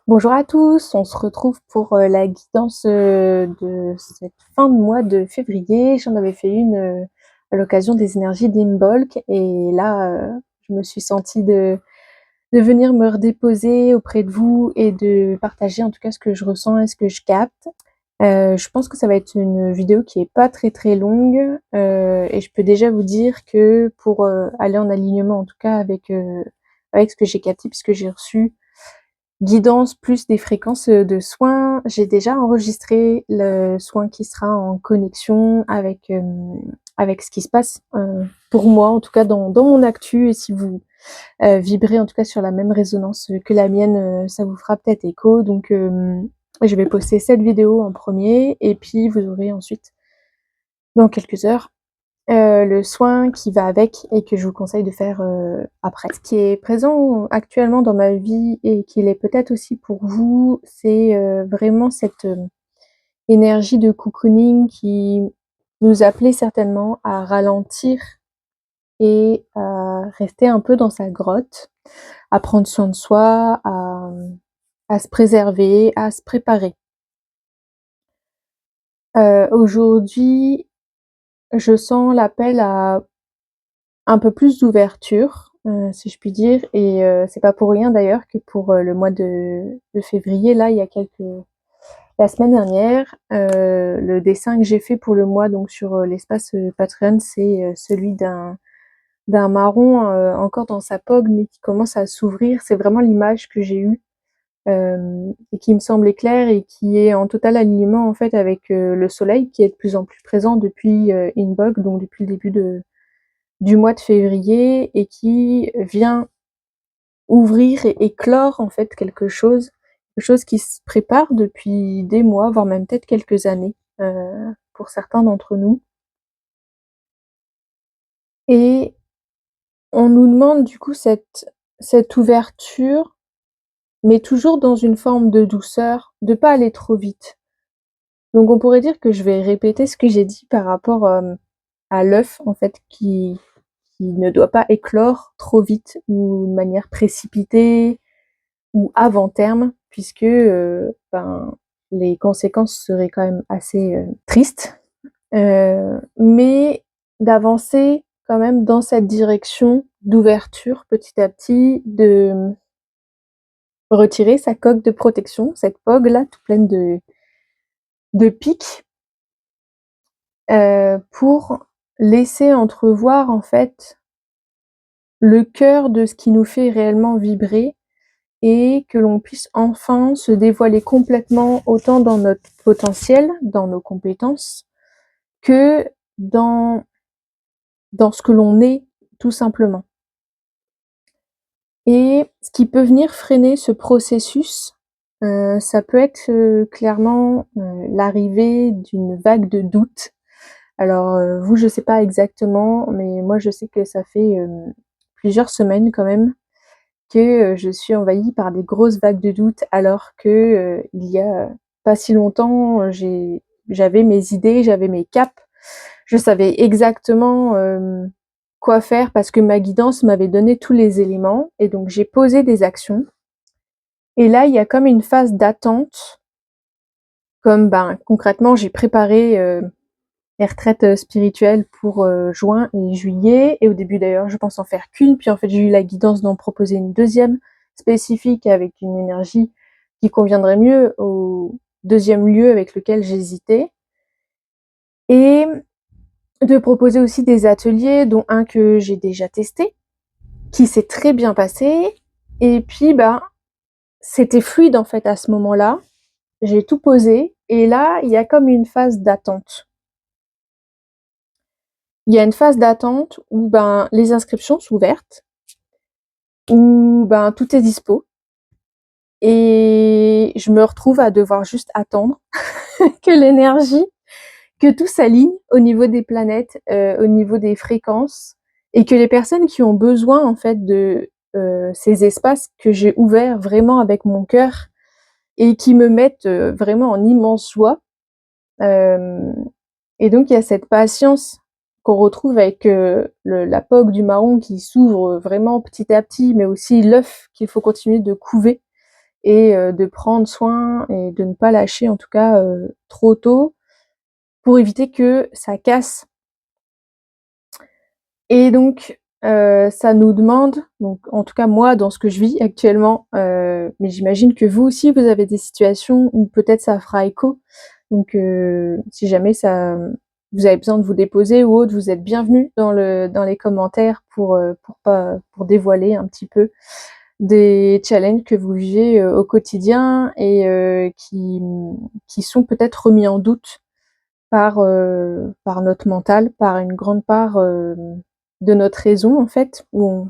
Bonjour à tous, on se retrouve pour la guidance de cette fin de mois de février. J'en avais fait une à l'occasion des énergies d'Imbolc et là, je me suis sentie de venir me redéposer auprès de vous et de partager en tout cas ce que je ressens et ce que je capte. Je pense que ça va être une vidéo qui est pas très très longue et je peux déjà vous dire que pour aller en alignement en tout cas avec ce que j'ai capté puisque j'ai reçu guidance plus des fréquences de soins. J'ai déjà enregistré le soin qui sera en connexion avec ce qui se passe pour moi, en tout cas dans mon actu. Et si vous vibrez en tout cas sur la même résonance que la mienne, ça vous fera peut-être écho. Donc je vais poster cette vidéo en premier et puis vous aurez ensuite, dans quelques heures, le soin qui va avec et que je vous conseille de faire après. Ce qui est présent actuellement dans ma vie et qui l'est peut-être aussi pour vous, c'est vraiment cette énergie de cocooning qui nous appelait certainement à ralentir et à rester un peu dans sa grotte, à prendre soin de soi, à se préserver, à se préparer. Aujourd'hui, je sens l'appel à un peu plus d'ouverture, si je puis dire et c'est pas pour rien d'ailleurs que pour, le mois de février, là, il y a la semaine dernière, le dessin que j'ai fait pour le mois donc sur, l'espace, Patreon, c'est, celui d'un marron, encore dans sa pogue, mais qui commence à s'ouvrir. C'est vraiment l'image que j'ai eue, et qui me semblait claire et qui est en total alignement, en fait, avec, le soleil qui est de plus en plus présent depuis, Inbolc, donc depuis le début du mois de février et qui vient ouvrir et clore en fait quelque chose qui se prépare depuis des mois, voire même peut-être quelques années, pour certains d'entre nous. Et on nous demande du coup cette ouverture, mais toujours dans une forme de douceur, de pas aller trop vite. Donc on pourrait dire que je vais répéter ce que j'ai dit par rapport, à l'œuf en fait qui ne doit pas éclore trop vite ou de manière précipitée ou avant terme puisque, les conséquences seraient quand même assez, tristes. Mais d'avancer quand même dans cette direction d'ouverture petit à petit, de retirer sa coque de protection, cette pogue là toute pleine de pics, pour laisser entrevoir en fait le cœur de ce qui nous fait réellement vibrer et que l'on puisse enfin se dévoiler complètement autant dans notre potentiel, dans nos compétences, que dans dans ce que l'on est tout simplement. Et ce qui peut venir freiner ce processus, ça peut être, clairement, l'arrivée d'une vague de doute. Alors, vous, je sais pas exactement, mais moi je sais que ça fait, plusieurs semaines quand même que, je suis envahie par des grosses vagues de doute alors que, il y a pas si longtemps, j'avais mes idées, j'avais mes caps. Je savais exactement, quoi faire parce que ma guidance m'avait donné tous les éléments et donc j'ai posé des actions et là, il y a comme une phase d'attente, comme, concrètement, j'ai préparé, les retraites, spirituelles pour, juin et juillet et au début d'ailleurs, je pense en faire qu'une, puis en fait, j'ai eu la guidance d'en proposer une deuxième spécifique avec une énergie qui conviendrait mieux au deuxième lieu avec lequel j'hésitais et de proposer aussi des ateliers, dont un que j'ai déjà testé, qui s'est très bien passé et puis, c'était fluide en fait à ce moment-là. J'ai tout posé et là, il y a comme une phase d'attente. Il y a une phase d'attente où, les inscriptions sont ouvertes, où, tout est dispo et je me retrouve à devoir juste attendre que l'énergie, que tout s'aligne au niveau des planètes, au niveau des fréquences et que les personnes qui ont besoin en fait de, ces espaces que j'ai ouverts vraiment avec mon cœur et qui me mettent, vraiment en immense joie, hem et donc il y a cette patience qu'on retrouve avec, la poque du marron qui s'ouvre, vraiment petit à petit, mais aussi l'œuf qu'il faut continuer de couver et de prendre soin et de ne pas lâcher en tout cas, trop tôt pour éviter que ça casse. Et donc, ça nous demande, donc en tout cas moi dans ce que je vis actuellement, mais j'imagine que vous aussi vous avez des situations où peut-être ça fera écho. Donc, si jamais ça, vous avez besoin de vous déposer ou autre, vous êtes bienvenus dans les commentaires pour dévoiler un petit peu des challenges que vous vivez, au quotidien et qui sont peut-être remis en doute par notre mental, par une grande part, de notre raison en fait, où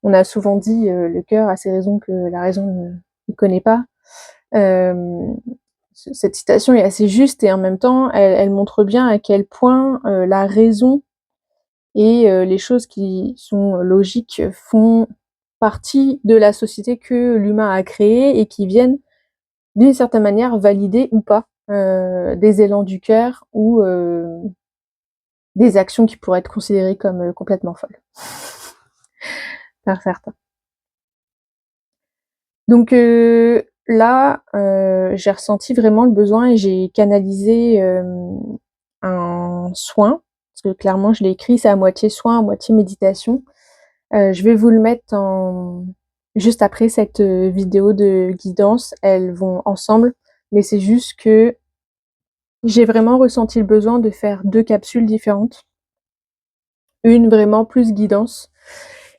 on a souvent dit, le cœur a ses raisons que la raison ne connaît pas. Hem, cette citation est assez juste et en même temps, elle montre bien à quel point, la raison et les choses qui sont logiques font partie de la société que l'humain a créée et qui viennent, d'une certaine manière, valider ou pas, des élans du cœur ou des actions qui pourraient être considérées comme, complètement folles par certains. Donc là, j'ai ressenti vraiment le besoin et j'ai canalisé, un soin, parce que clairement je l'ai écrit, c'est à moitié soin, à moitié méditation. Je vais vous le mettre en juste après cette, vidéo de guidance. Elles vont ensemble, mais c'est juste que j'ai vraiment ressenti le besoin de faire 2 capsules différentes. Une vraiment plus guidance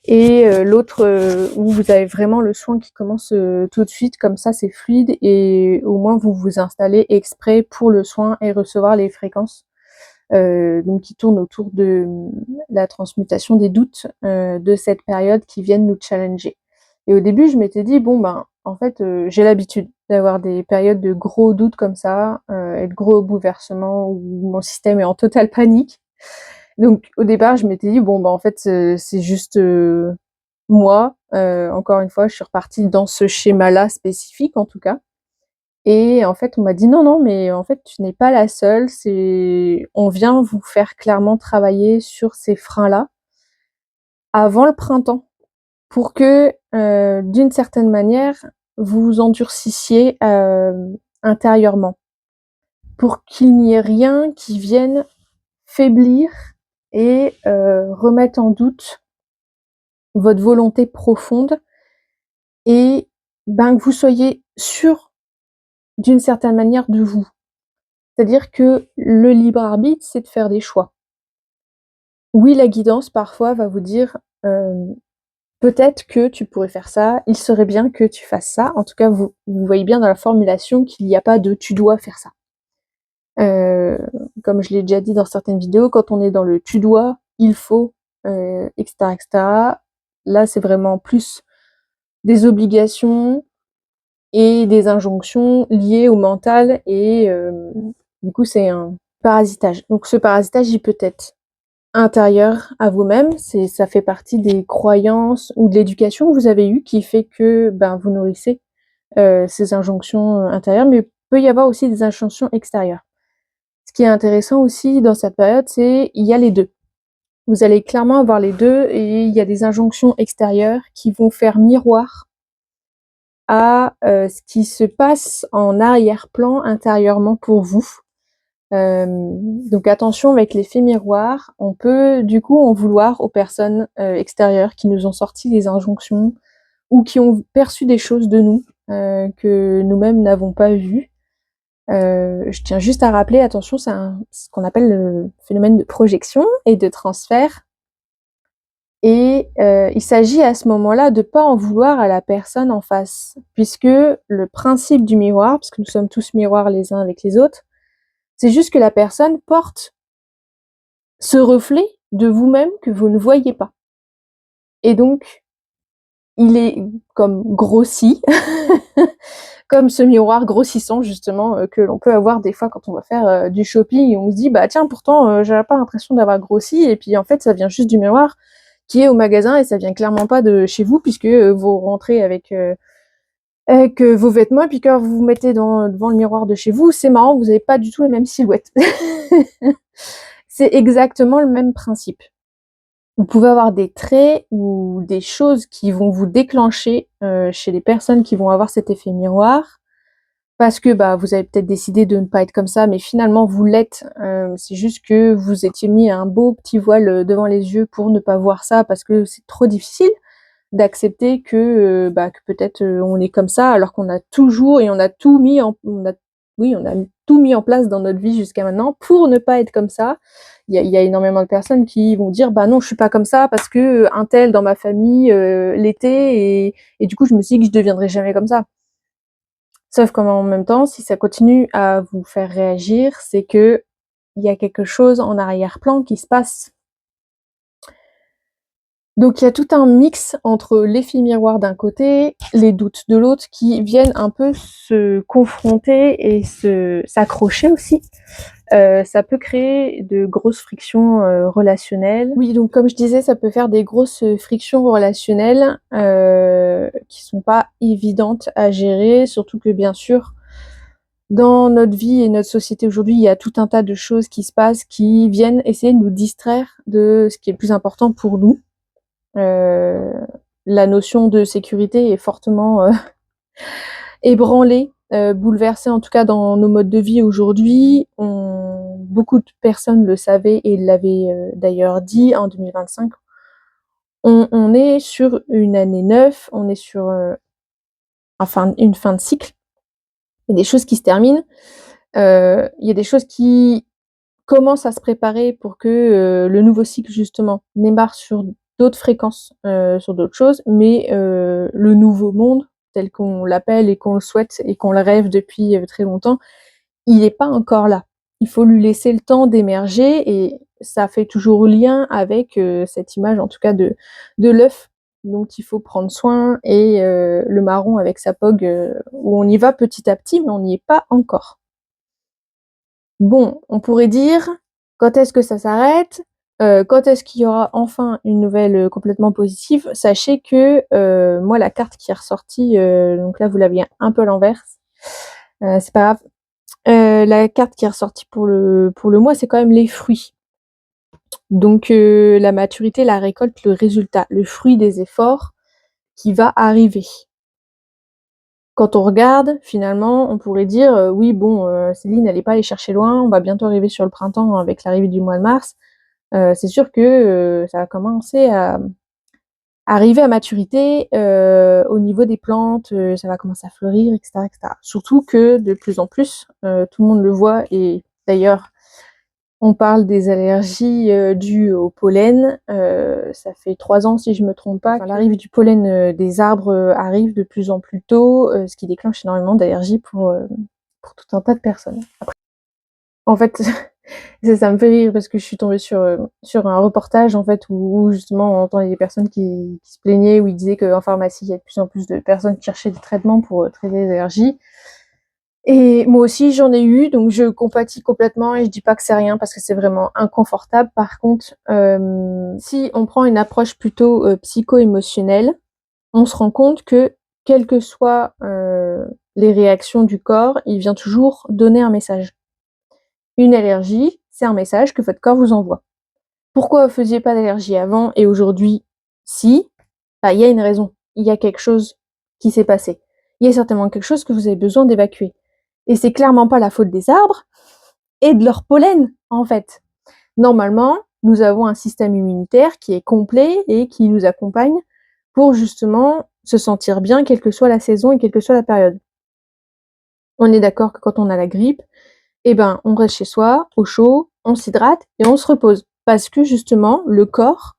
et l'autre, où vous avez vraiment le soin qui commence, tout de suite, comme ça c'est fluide et au moins vous vous installez exprès pour le soin et recevoir les fréquences, donc qui tournent autour de, la transmutation des doutes, de cette période qui viennent nous challenger. Et au début je m'étais dit: «Bon ben, en fait, j'ai l'habitude d'avoir des périodes de gros doutes comme ça, et de gros bouleversements où mon système est en totale panique». Donc au départ, je m'étais dit: «Bon, bah, en fait, c'est juste, moi». Encore une fois, je suis repartie dans ce schéma-là spécifique, en tout cas. Et en fait, on m'a dit: «Non, non, mais en fait, tu n'es pas la seule, c'est on vient vous faire clairement travailler sur ces freins-là avant le printemps pour que, d'une certaine manière, vous vous endurcissiez, intérieurement, pour qu'il n'y ait rien qui vienne faiblir et remettre en doute votre volonté profonde et ben, que vous soyez sûr d'une certaine manière de vous. C'est-à-dire que le libre arbitre, c'est de faire des choix. Oui, la guidance parfois va vous dire, peut-être que tu pourrais faire ça, il serait bien que tu fasses ça. En tout cas, vous voyez bien dans la formulation qu'il n'y a pas de «tu dois faire ça». Heu, Comme je l'ai déjà dit dans certaines vidéos, quand on est dans le «tu dois», «il faut», et cetera et cetera, là, c'est vraiment plus des obligations et des injonctions liées au mental et du coup, c'est un parasitage. Donc ce parasitage, il peut être intérieur à vous-même, ça fait partie des croyances ou de l'éducation que vous avez eue qui fait que, ben, vous nourrissez, ces injonctions, intérieures, mais il peut y avoir aussi des injonctions extérieures. Ce qui est intéressant aussi dans cette période, c'est il y a les 2. Vous allez clairement avoir les 2 et il y a des injonctions extérieures qui vont faire miroir à, ce qui se passe en arrière-plan intérieurement pour vous. Donc attention avec l'effet miroir, on peut du coup en vouloir aux personnes, extérieures qui nous ont sorti des injonctions ou qui ont perçu des choses de nous, que nous-mêmes n'avons pas vues. Je tiens juste à rappeler, attention, c'est ce qu'on appelle le phénomène de projection et de transfert et il s'agit à ce moment-là de pas en vouloir à la personne en face. Puisque le principe du miroir, parce que nous sommes tous miroirs les uns avec les autres, c'est juste que la personne porte ce reflet de vous-même que vous ne voyez pas. Et donc, il est comme grossi, comme ce miroir grossissant justement, que l'on peut avoir des fois quand on va faire, du shopping et on se dit: «Bah tiens pourtant, j'avais pas l'impression d'avoir grossi» et puis en fait ça vient juste du miroir qui est au magasin et ça vient clairement pas de chez vous puisque, vous rentrez avec vos vêtements et puis quand vous vous mettez devant le miroir de chez vous, c'est marrant, vous avez pas du tout les mêmes silhouettes. C'est exactement le même principe. Vous pouvez avoir des traits ou des choses qui vont vous déclencher, chez les personnes qui vont avoir cet effet miroir. Parce que, bah, vous avez peut-être décidé de ne pas être comme ça, mais finalement vous l'êtes. C'est juste que vous étiez mis un beau petit voile, devant les yeux pour ne pas voir ça, parce que c'est trop difficile d'accepter que, bah, que peut-être, on est comme ça alors qu'on a toujours et on a tout mis en on a oui, on a tout mis en place dans notre vie jusqu'à maintenant pour ne pas être comme ça. Il y a énormément de personnes qui vont dire: «Bah, non, je suis pas comme ça parce que, untel dans ma famille, l'était et du coup je me suis dit que je deviendrais jamais comme ça». Sauf qu'en même temps, si ça continue à vous faire réagir, c'est qu'il y a quelque chose en arrière-plan qui se passe. Donc il y a tout un mix entre l'effet miroir d'un côté, les doutes de l'autre qui viennent un peu se confronter et s'accrocher aussi. Ça peut créer de grosses frictions, relationnelles. Oui, donc comme je disais, ça peut faire des grosses, frictions relationnelles, qui sont pas évidentes à gérer, surtout que bien sûr, dans notre vie et notre société aujourd'hui, il y a tout un tas de choses qui se passent, qui viennent essayer de nous distraire de ce qui est le plus important pour nous. Heu, la notion de sécurité est fortement, ébranlée, bouleversée en tout cas dans nos modes de vie aujourd'hui. Beaucoup de personnes le savaient et l'avaient, d'ailleurs dit en 2025. On est sur une année 9, on est sur, enfin une fin de cycle. Il y a des choses qui se terminent, il y a des choses qui commencent à se préparer pour que, le nouveau cycle justement démarre sur d'autres fréquences, sur d'autres choses, mais le nouveau monde tel qu'on l'appelle et qu'on le souhaite et qu'on le rêve depuis, très longtemps, il est pas encore là. Il faut lui laisser le temps d'émerger et ça fait toujours lien avec, cette image en tout cas de l'œuf dont il faut prendre soin et le marron avec sa pogue, où on y va petit à petit, mais on n'y est pas encore. Bon, on pourrait dire: «Quand est-ce que ça s'arrête? Quand est-ce qu'il y aura enfin une nouvelle, complètement positive?» Sachez que, moi la carte qui est ressortie, donc là vous l'aviez un peu à l'envers, c'est pas grave. La carte qui est ressortie pour le mois, c'est quand même les fruits. Donc la maturité, la récolte, le résultat, le fruit des efforts qui va arriver. Quand on regarde, finalement, on pourrait dire, «Oui bon, Céline elle est pas allée chercher loin, on va bientôt arriver sur le printemps avec l'arrivée du mois de mars». C'est sûr que, ça va commencer à arriver à maturité, au niveau des plantes, ça va commencer à fleurir et cetera et cetera. Surtout que de plus en plus, tout le monde le voit et d'ailleurs on parle des allergies, dues au pollen, ça fait 3 ans si je me trompe pas, l'arrivée du pollen, des arbres, arrive de plus en plus tôt, ce qui déclenche énormément d'allergies pour tout un tas de personnes. En fait, ça me fait rire parce que je suis tombée sur un reportage en fait où justement on entendait des personnes qui se plaignaient, où ils disaient qu'en pharmacie, il y a de plus en plus de personnes qui cherchaient des traitements pour, traiter les allergies. Et moi aussi j'en ai eu, donc je compatis complètement et je dis pas que c'est rien parce que c'est vraiment inconfortable. Par contre, si on prend une approche plutôt, psycho-émotionnelle, on se rend compte que quelles que soient, les réactions du corps, il vient toujours donner un message. Une allergie, c'est un message que votre corps vous envoie. Pourquoi vous faisiez pas d'allergie avant et aujourd'hui si? Bah, il y a une raison. Il y a quelque chose qui s'est passé. Il y a certainement quelque chose que vous avez besoin d'évacuer. Et c'est clairement pas la faute des arbres et de leur pollen, en fait. Normalement, nous avons un système immunitaire qui est complet et qui nous accompagne pour justement se sentir bien, quelle que soit la saison et quelle que soit la période. On est d'accord que quand on a la grippe, eh ben, on reste chez soi, au chaud, on s'hydrate et on se repose. Parce que justement, le corps,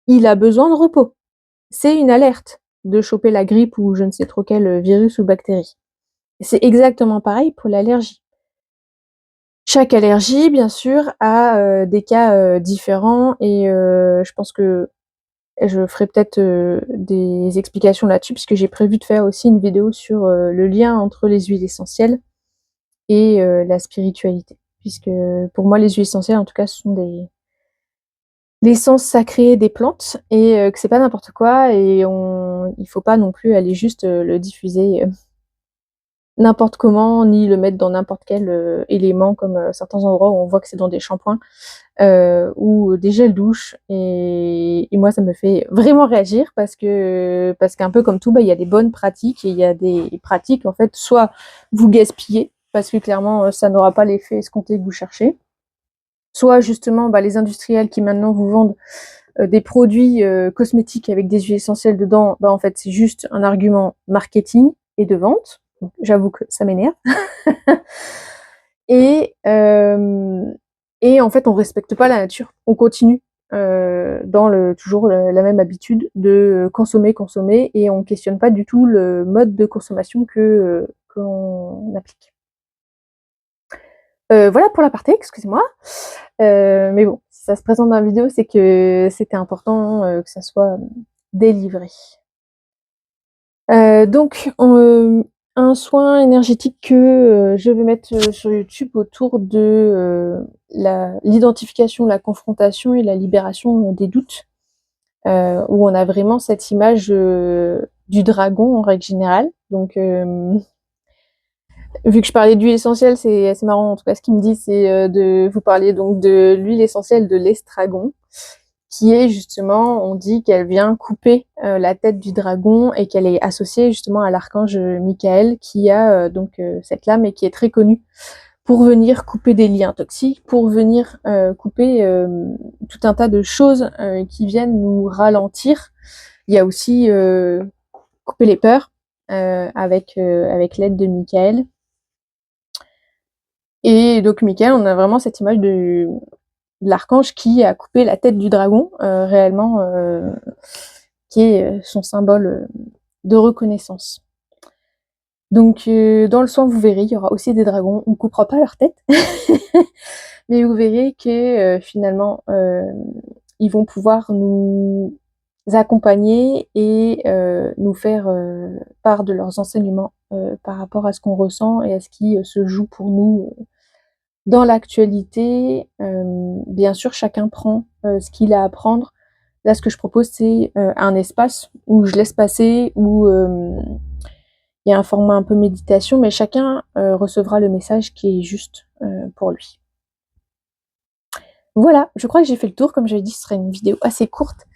il a besoin de repos. C'est une alerte de choper la grippe ou je ne sais trop quel virus ou bactérie. C'est exactement pareil pour l'allergie. Chaque allergie, bien sûr, a, des cas, différents et je pense que je ferai peut-être, des explications là-dessus puisque j'ai prévu de faire aussi une vidéo sur, le lien entre les huiles essentielles et la spiritualité. Puisque pour moi les huiles essentielles en tout cas ce sont des l'essence sacrée des plantes et que c'est pas n'importe quoi et il faut pas non plus aller juste, le diffuser, n'importe comment, ni le mettre dans n'importe quel, élément comme, certains endroits où on voit que c'est dans des shampoings. ou des gels douche et moi ça me fait vraiment réagir parce qu'un peu comme tout, il y a des bonnes pratiques et il y a des pratiques en fait, soit vous gaspillez parce que clairement ça n'aura pas l'effet escompté que vous cherchez, soit justement les industriels qui maintenant vous vendent des produits cosmétiques avec des huiles essentielles dedans, en fait c'est juste un argument marketing et de vente. Donc, j'avoue que ça m'énerve. Et, et en fait, on respecte pas la nature. On continue dans toujours la même habitude de consommer, consommer, et on questionne pas du tout le mode de consommation qu'on applique. Voilà pour l'aparté, excusez-moi. Mais bon, si ça se présente dans la vidéo, c'est que c'était important que ça soit délivré. Donc, un soin énergétique que je vais mettre sur YouTube autour de l'identification, la confrontation et la libération des doutes, où on a vraiment cette image du dragon en règle générale. Donc, vu que je parlais d'huile essentielle, c'est assez marrant. En tout cas, ce qu'il me dit, c'est de vous parler donc de l'huile essentielle de l'estragon, qui est justement, on dit qu'elle vient couper la tête du dragon et qu'elle est associée justement à l'archange Michael qui a donc cette lame et qui est très connue pour venir couper des liens toxiques, pour venir couper tout un tas de choses qui viennent nous ralentir. Il y a aussi couper les peurs avec l'aide de Michael. Et donc Michael, on a vraiment cette image de l'archange qui a coupé la tête du dragon, réellement, qui est son symbole de reconnaissance. Donc dans le soin, vous verrez, il y aura aussi des dragons. On ne coupera pas leur tête, mais vous verrez que finalement, ils vont pouvoir nous accompagner et nous faire part de leurs enseignements par rapport à ce qu'on ressent et à ce qui se joue pour nous dans l'actualité. Bien sûr, chacun prend ce qu'il a à prendre. Là, ce que je propose, c'est un espace où je laisse passer, où il y a un format un peu méditation, mais chacun recevra le message qui est juste pour lui. Voilà, je crois que j'ai fait le tour. Comme j'avais dit, ce serait une vidéo assez courte.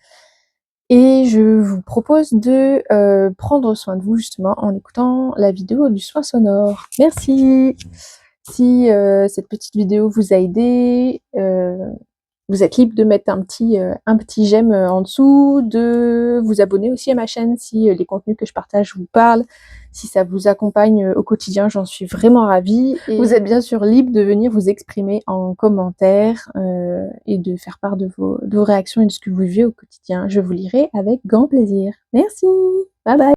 Et je vous propose de prendre soin de vous justement en écoutant la vidéo du soin sonore. Merci. Si cette petite vidéo vous a aidé, vous êtes libre de mettre un petit j'aime en dessous, de vous abonner aussi à ma chaîne si les contenus que je partage vous parlent, si ça vous accompagne au quotidien, j'en suis vraiment ravie. Et vous êtes bien sûr libre de venir vous exprimer en commentaire et de faire part de vos réactions et de ce que vous vivez au quotidien. Je vous lirai avec grand plaisir. Merci, bye bye.